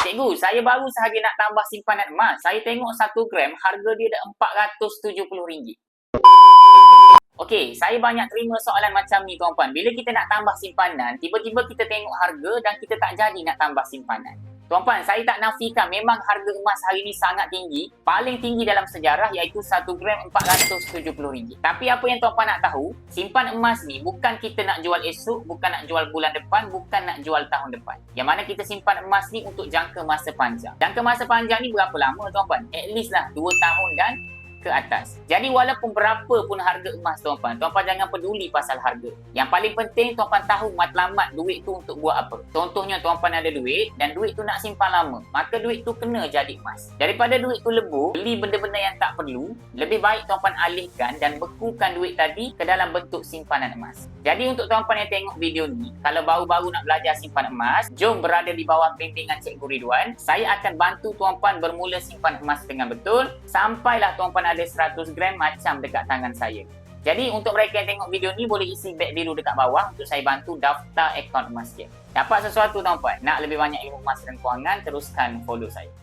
Cikgu, saya baru sahaja nak tambah simpanan emas. Saya tengok 1 gram harga dia dah RM470. Okey, saya banyak terima soalan macam ni tuan-puan. Bila kita nak tambah simpanan, tiba-tiba kita tengok harga dan kita tak jadi nak tambah simpanan. Tuan-puan, saya tak nafikan memang harga emas hari ini sangat tinggi. Paling tinggi dalam sejarah iaitu 1 gram RM470. Tapi apa yang tuan-puan nak tahu, simpan emas ni bukan kita nak jual esok, bukan nak jual bulan depan, bukan nak jual tahun depan. Yang mana kita simpan emas ni untuk jangka masa panjang. Jangka masa panjang ni berapa lama tuan-puan? At least lah 2 tahun dan ke atas. Jadi walaupun berapa pun harga emas tuan-puan jangan peduli pasal harga. Yang paling penting tuan-puan tahu matlamat duit tu untuk buat apa. Contohnya tuan-puan ada duit dan duit tu nak simpan lama, maka duit tu kena jadi emas. Daripada duit tu lebur, beli benda-benda yang tak perlu, lebih baik tuan-puan alihkan dan bekukan duit tadi ke dalam bentuk simpanan emas. Jadi untuk tuan-puan yang tengok video ni, kalau baru-baru nak belajar simpan emas, jom berada di bawah bimbingan Cikgu Ridwan. Saya akan bantu tuan-puan bermula simpan emas dengan betul sampailah tuan-puan ada 100 gram macam dekat tangan saya. Jadi untuk mereka yang tengok video ni boleh isi beg biru dekat bawah untuk saya bantu daftar akaun emas dia. Dapat sesuatu tuan-puan? Nak lebih banyak ilmu emas dan kewangan, teruskan follow saya.